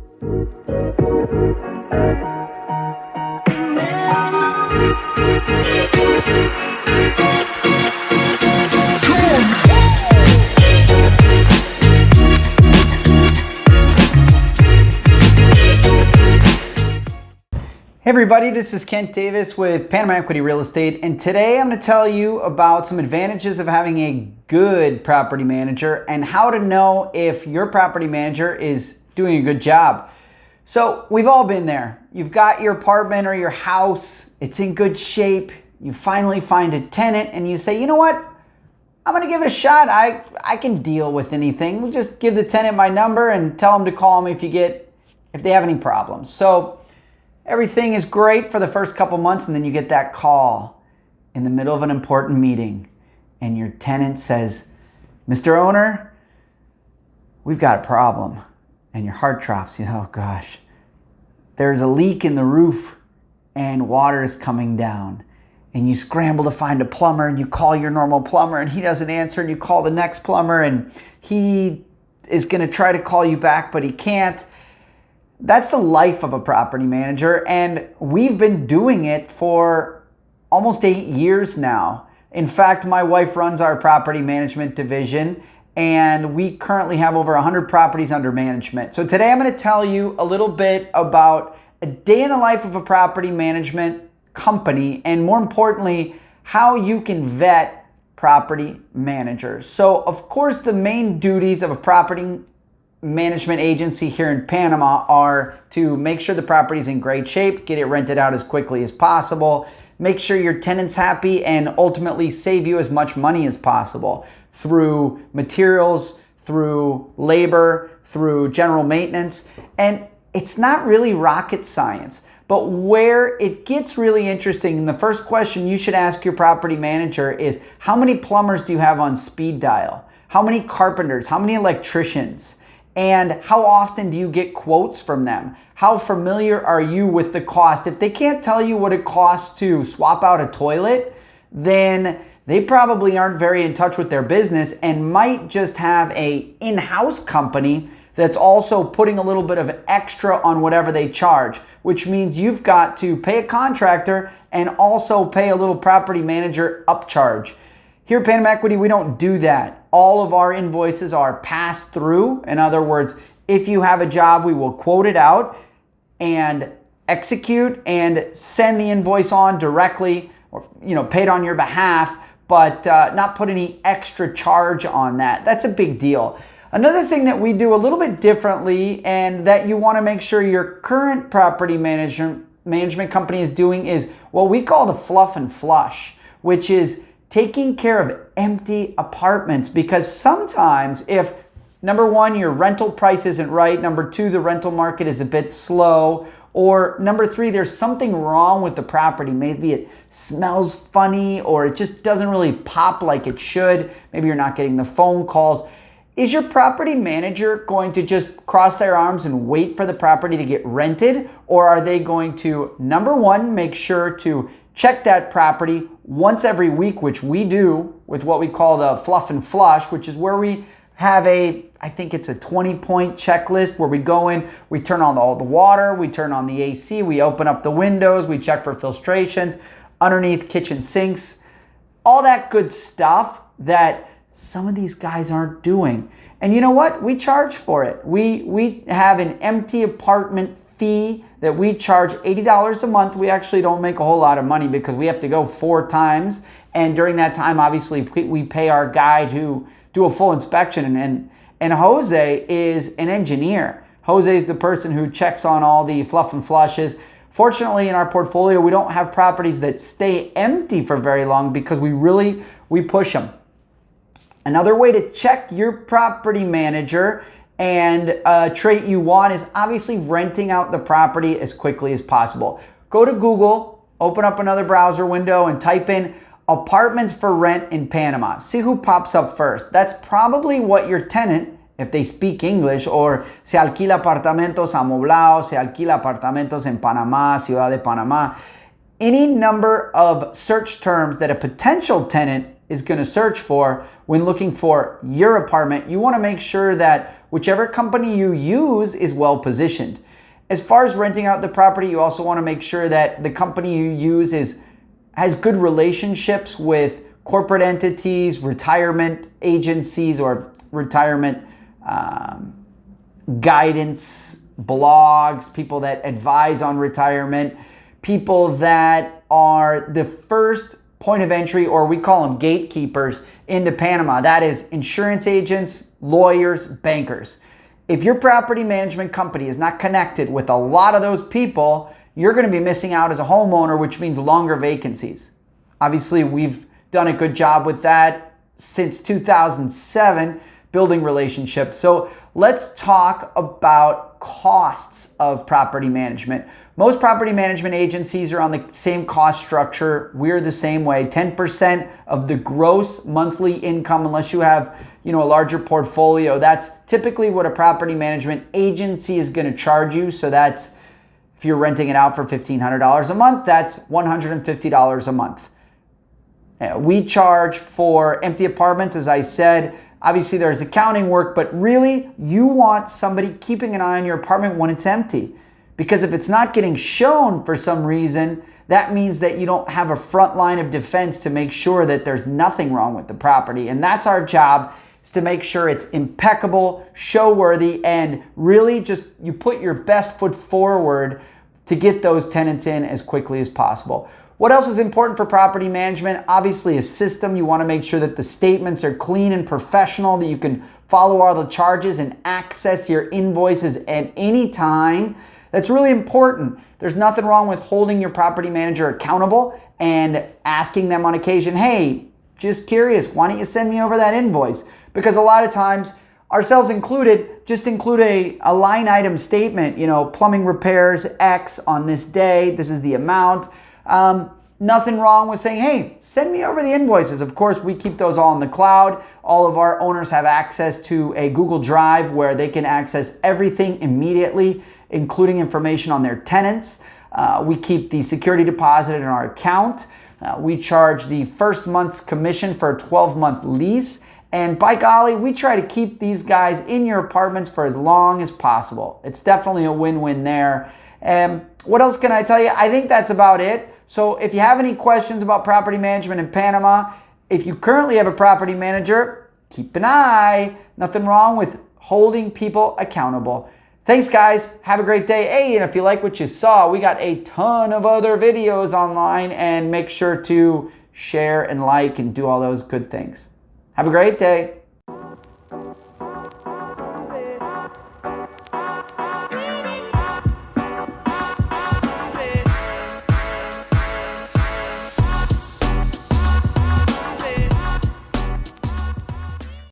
Hey everybody, this is Kent Davis with Panama Equity Real Estate, and today I'm going to tell you about some advantages of having a good property manager and how to know if your property manager is doing a good job. So we've all been there. You've got your apartment or your house, it's in good shape, you finally find a tenant and you say, you know what, I'm going to give it a shot. I can deal with anything. We'll just give the tenant my number and tell them to call me if they have any problems. So everything is great for the first couple months, and then you get that call in the middle of an important meeting and your tenant says, Mr. Owner, we've got a problem. And your heart drops. You know, oh gosh, there's a leak in the roof and water is coming down. And you scramble to find a plumber and you call your normal plumber and he doesn't answer, and you call the next plumber and he is going to try to call you back, but he can't. That's the life of a property manager, and we've been doing it for almost 8 years now. In fact, my wife runs our property management division, and we currently have over 100 properties under management. So today I'm going to tell you a little bit about a day in the life of a property management company, and more importantly, how you can vet property managers. So of course, the main duties of a property management agency here in Panama are to make sure the property's in great shape, get it rented out as quickly as possible, make sure your tenant's happy, and ultimately save you as much money as possible through materials, through labor, through general maintenance. And it's not really rocket science, but where it gets really interesting, and the first question you should ask your property manager is, how many plumbers do you have on speed dial? How many carpenters? How many electricians? And how often do you get quotes from them? How familiar are you with the cost? If they can't tell you what it costs to swap out a toilet, then they probably aren't very in touch with their business and might just have an in-house company that's also putting a little bit of extra on whatever they charge, which means you've got to pay a contractor and also pay a little property manager upcharge. Here at Panama Equity, we don't do that. All of our invoices are passed through. In other words, if you have a job, we will quote it out and execute and send the invoice on directly, or paid on your behalf, but not put any extra charge on that. That's a big deal. Another thing that we do a little bit differently, and that you want to make sure your current property management company is doing, is what we call the fluff and flush, which is taking care of empty apartments. Because sometimes if, number one, your rental price isn't right, number two, the rental market is a bit slow, or number three, there's something wrong with the property. Maybe it smells funny, or it just doesn't really pop like it should. Maybe you're not getting the phone calls. Is your property manager going to just cross their arms and wait for the property to get rented? Or are they going to, number one, make sure to check that property once every week, which we do with what we call the fluff and flush, which is where we have I think it's a 20-point checklist where we go in, we turn on all the water, we turn on the AC, we open up the windows, we check for filtrations underneath kitchen sinks, all that good stuff that some of these guys aren't doing. And you know what? We charge for it. We have an empty apartment fee that we charge $80 a month. We actually don't make a whole lot of money because we have to go 4 times. And during that time, obviously, we pay our guy to do a full inspection. And Jose is an engineer. Jose is the person who checks on all the fluff and flushes. Fortunately, in our portfolio, we don't have properties that stay empty for very long because we push them. Another way to check your property manager and a trait you want is obviously renting out the property as quickly as possible. Go to Google, open up another browser window and type in apartments for rent in Panama. See who pops up first. That's probably what your tenant, if they speak English, or se alquila apartamentos amoblados, se alquila apartamentos en Panamá, Ciudad de Panamá. Any number of search terms that a potential tenant is going to search for when looking for your apartment. You want to make sure that whichever company you use is well positioned. As far as renting out the property, you also want to make sure that the company you use has good relationships with corporate entities, retirement agencies, or retirement guidance blogs, people that advise on retirement, people that are the first point of entry, or we call them gatekeepers, into Panama. That is insurance agents, lawyers, bankers. If your property management company is not connected with a lot of those people, you're going to be missing out as a homeowner, which means longer vacancies. Obviously, we've done a good job with that since 2007, building relationships. So let's talk about costs of property management. Most property management agencies are on the same cost structure. We're the same way. 10% of the gross monthly income, unless you have, a larger portfolio. That's typically what a property management agency is going to charge you. So that's, if you're renting it out for $1,500 a month, that's $150 a month. We charge for empty apartments, as I said. Obviously, there's accounting work, but really, you want somebody keeping an eye on your apartment when it's empty. Because if it's not getting shown for some reason, that means that you don't have a front line of defense to make sure that there's nothing wrong with the property. And that's our job, is to make sure it's impeccable, show-worthy, and really just you put your best foot forward to get those tenants in as quickly as possible. What else is important for property management? Obviously, a system. You want to make sure that the statements are clean and professional, that you can follow all the charges and access your invoices at any time. That's really important. There's nothing wrong with holding your property manager accountable and asking them on occasion, hey, just curious, why don't you send me over that invoice? Because a lot of times, ourselves included, just include a line item statement, plumbing repairs X on this day, this is the amount. Nothing wrong with saying, hey, send me over the invoices. Of course, we keep those all in the cloud. All of our owners have access to a Google Drive where they can access everything immediately, including information on their tenants. We keep the security deposit in our account. We charge the first month's commission for a 12-month lease. And by golly, we try to keep these guys in your apartments for as long as possible. It's definitely a win-win there. And what else can I tell you? I think that's about it. So if you have any questions about property management in Panama, if you currently have a property manager, keep an eye. Nothing wrong with holding people accountable. Thanks, guys. Have a great day. Hey, and if you like what you saw, we got a ton of other videos online, and make sure to share and like and do all those good things. Have a great day.